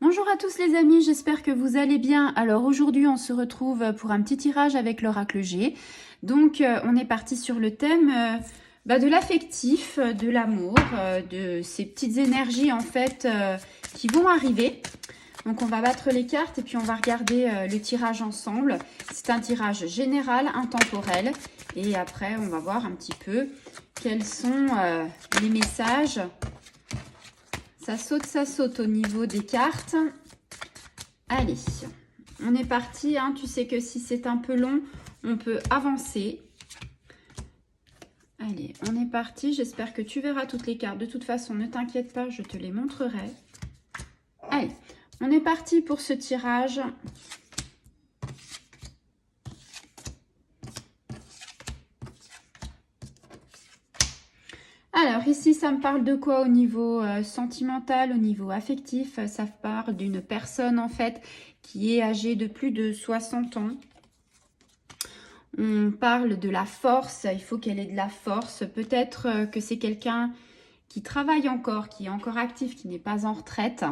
Bonjour à tous les amis, j'espère que vous allez bien. Alors aujourd'hui on se retrouve pour un petit tirage avec l'oracle G. Donc on est parti sur le thème de l'affectif, de l'amour, de ces petites énergies en fait qui vont arriver. Donc on va battre les cartes et puis on va regarder le tirage ensemble. C'est un tirage général, intemporel. Et après on va voir un petit peu quels sont les messages. Ça saute au niveau des cartes. Allez, on est parti. Hein. Tu sais que si c'est un peu long, on peut avancer. Allez, on est parti. J'espère que tu verras toutes les cartes. De toute façon, ne t'inquiète pas, je te les montrerai. Allez, on est parti pour ce tirage. Alors ici, ça me parle de quoi au niveau sentimental, au niveau affectif? Ça parle d'une personne en fait qui est âgée de plus de 60 ans. On parle de la force, il faut qu'elle ait de la force. Peut-être que c'est quelqu'un qui travaille encore, qui est encore actif, qui n'est pas en retraite.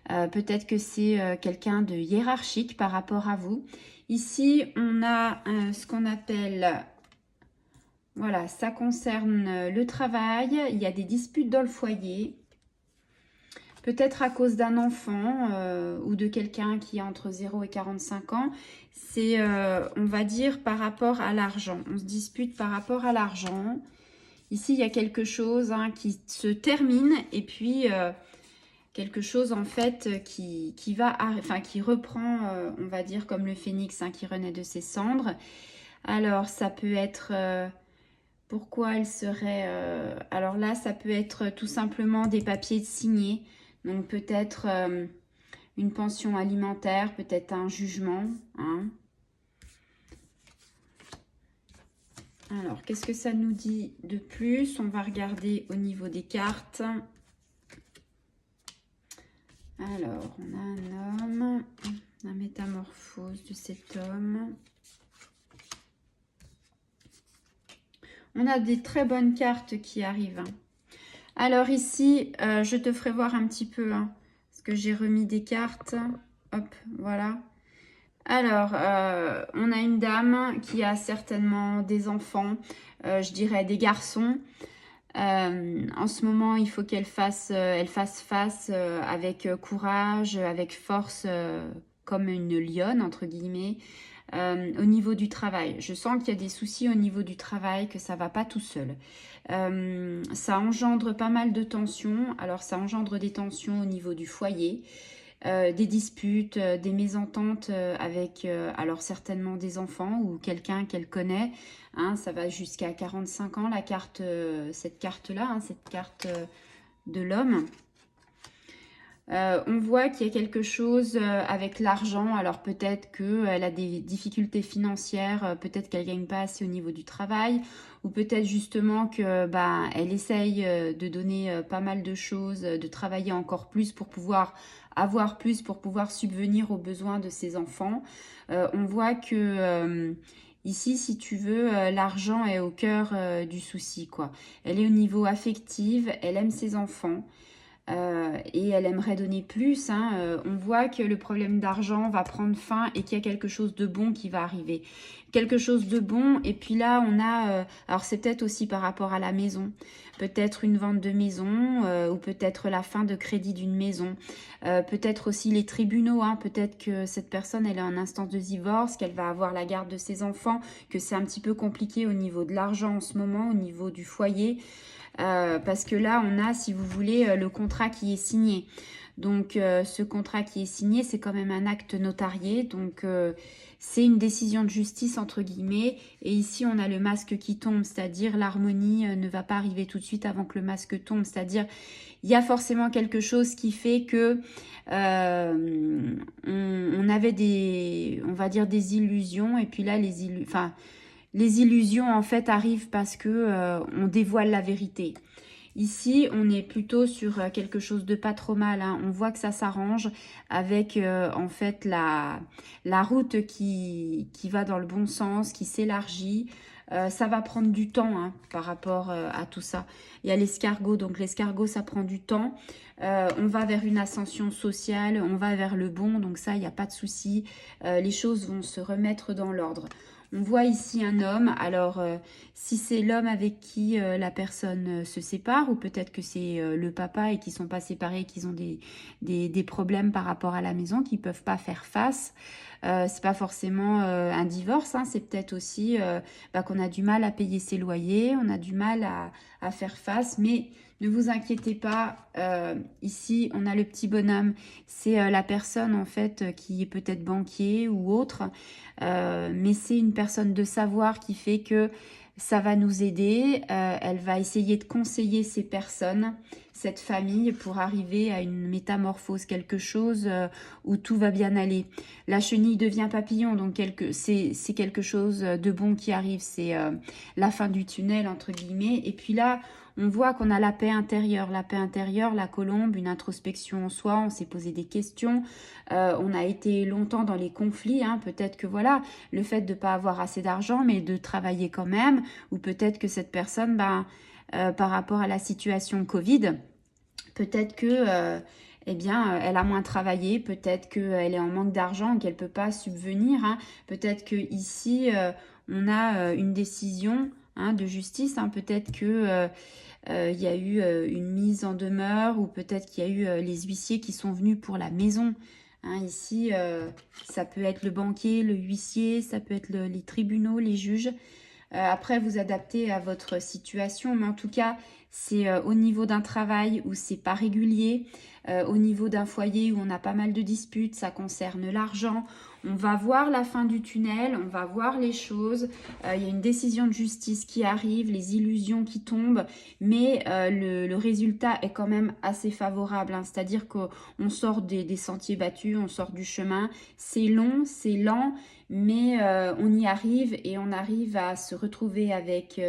Peut-être que c'est quelqu'un de hiérarchique par rapport à vous. Ici, on a ce qu'on appelle... Voilà, ça concerne le travail. Il y a des disputes dans le foyer. Peut-être à cause d'un enfant ou de quelqu'un qui a entre 0 et 45 ans. C'est, on va dire, par rapport à l'argent. On se dispute par rapport à l'argent. Ici, il y a quelque chose qui se termine et puis quelque chose en fait qui reprend, on va dire, comme le phénix qui renaît de ses cendres. Alors, ça peut être... pourquoi elle serait... alors là, ça peut être tout simplement des papiers signés. Donc peut-être une pension alimentaire, peut-être un jugement. Hein. Alors, qu'est-ce que ça nous dit de plus? On va regarder au niveau des cartes. Alors, on a un homme, la métamorphose de cet homme. On a des très bonnes cartes qui arrivent. Alors ici, je te ferai voir un petit peu, parce que j'ai remis des cartes. Hop, voilà. Alors, on a une dame qui a certainement des enfants, je dirais des garçons. En ce moment, il faut qu'elle fasse face avec courage, avec force, comme une lionne, entre guillemets. Au niveau du travail, je sens qu'il y a des soucis au niveau du travail, que ça ne va pas tout seul. Ça engendre pas mal de tensions. Alors, ça engendre des tensions au niveau du foyer. Des disputes, des mésententes avec alors certainement des enfants ou quelqu'un qu'elle connaît. Hein, ça va jusqu'à 45 ans la carte, cette carte-là, cette carte de l'homme. On voit qu'il y a quelque chose avec l'argent. Alors peut-être qu'elle a des difficultés financières, peut-être qu'elle ne gagne pas assez au niveau du travail, ou peut-être justement que elle essaye de donner pas mal de choses, de travailler encore plus pour pouvoir avoir plus, pour pouvoir subvenir aux besoins de ses enfants. On voit que ici, si tu veux, l'argent est au cœur du souci, quoi. Elle est au niveau affectif, elle aime ses enfants. Et elle aimerait donner plus. On voit que le problème d'argent va prendre fin et qu'il y a quelque chose de bon qui va arriver. Quelque chose de bon. Et puis là, on a... alors, c'est peut-être aussi par rapport à la maison. Peut-être une vente de maison ou peut-être la fin de crédit d'une maison. Peut-être aussi les tribunaux. Peut-être que cette personne, elle est en instance de divorce, qu'elle va avoir la garde de ses enfants, que c'est un petit peu compliqué au niveau de l'argent en ce moment, au niveau du foyer. Parce que là, on a, si vous voulez, le contrat qui est signé. Donc, ce contrat qui est signé, c'est quand même un acte notarié. Donc, c'est une décision de justice, entre guillemets. Et ici, on a le masque qui tombe, c'est-à-dire l'harmonie ne va pas arriver tout de suite avant que le masque tombe. C'est-à-dire, il y a forcément quelque chose qui fait que on avait des, on va dire, des illusions. Et puis là, les illusions, en fait, arrivent parce que on dévoile la vérité. Ici, on est plutôt sur quelque chose de pas trop mal. On voit que ça s'arrange avec, en fait, la route qui va dans le bon sens, qui s'élargit. Ça va prendre du temps hein, par rapport à tout ça. Il y a l'escargot, donc l'escargot, ça prend du temps. On va vers une ascension sociale, on va vers le bon, donc ça, il n'y a pas de souci. Les choses vont se remettre dans l'ordre. On voit ici un homme, alors si c'est l'homme avec qui la personne se sépare, ou peut-être que c'est le papa et qu'ils ne sont pas séparés, qu'ils ont des problèmes par rapport à la maison, qu'ils ne peuvent pas faire face. C'est pas forcément un divorce, hein, c'est peut-être aussi qu'on a du mal à payer ses loyers, on a du mal à faire face, mais ne vous inquiétez pas, ici on a le petit bonhomme, c'est la personne en fait qui est peut-être banquier ou autre, mais c'est une personne de savoir qui fait que ça va nous aider, elle va essayer de conseiller ces personnes, cette famille pour arriver à une métamorphose, quelque chose où tout va bien aller. La chenille devient papillon, donc c'est quelque chose de bon qui arrive, c'est la fin du tunnel entre guillemets, et puis là on voit qu'on a la paix intérieure, la colombe, une introspection en soi, on s'est posé des questions, on a été longtemps dans les conflits, hein, peut-être que voilà, le fait de ne pas avoir assez d'argent, mais de travailler quand même, ou peut-être que cette personne, par rapport à la situation Covid, peut-être que eh bien, elle a moins travaillé, peut-être qu'elle est en manque d'argent, qu'elle ne peut pas subvenir, hein. Peut-être qu'ici, on a une décision hein, de justice, hein. Peut-être que il y a eu une mise en demeure, ou peut-être qu'il y a eu les huissiers qui sont venus pour la maison. Hein, ici, ça peut être le banquier, le huissier, ça peut être les tribunaux, les juges. Après, vous adaptez à votre situation, mais en tout cas, c'est au niveau d'un travail où c'est pas régulier, au niveau d'un foyer où on a pas mal de disputes, ça concerne l'argent. On va voir la fin du tunnel, on va voir les choses. Il y a une décision de justice qui arrive, les illusions qui tombent, mais le résultat est quand même assez favorable. Hein. C'est-à-dire qu'on sort des sentiers battus, on sort du chemin. C'est long, c'est lent, mais on y arrive et on arrive à se retrouver avec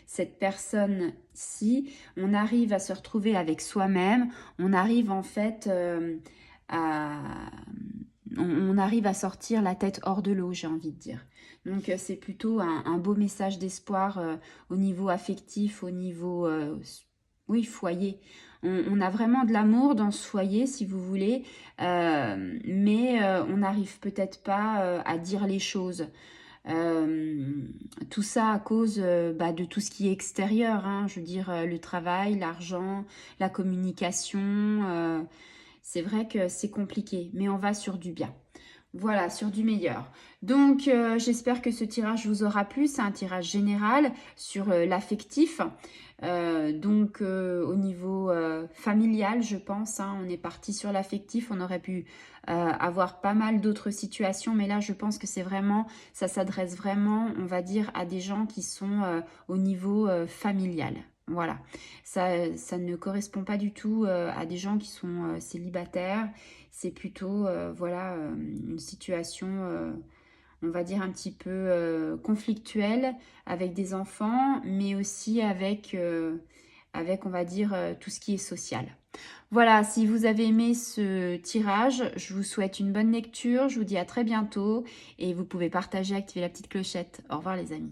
cette personne-ci, on arrive à se retrouver avec soi-même, on arrive en fait on arrive à sortir la tête hors de l'eau, j'ai envie de dire. Donc c'est plutôt un beau message d'espoir au niveau affectif, au niveau oui, foyer. On a vraiment de l'amour dans ce foyer, si vous voulez, mais on n'arrive peut-être pas à dire les choses. Tout ça à cause de tout ce qui est extérieur, hein, je veux dire le travail, l'argent, la communication. C'est vrai que c'est compliqué, mais on va sur du bien. Voilà, sur du meilleur. Donc, j'espère que ce tirage vous aura plu. C'est un tirage général sur l'affectif. Donc, au niveau familial, je pense, hein, on est parti sur l'affectif. On aurait pu avoir pas mal d'autres situations, mais là, je pense que c'est vraiment, ça s'adresse vraiment, on va dire, à des gens qui sont au niveau familial. Voilà, ça ne correspond pas du tout à des gens qui sont célibataires. C'est plutôt voilà, une situation, on va dire, un petit peu conflictuelle avec des enfants, mais aussi avec, on va dire, tout ce qui est social. Voilà, si vous avez aimé ce tirage, je vous souhaite une bonne lecture. Je vous dis à très bientôt et vous pouvez partager, activer la petite clochette. Au revoir les amis.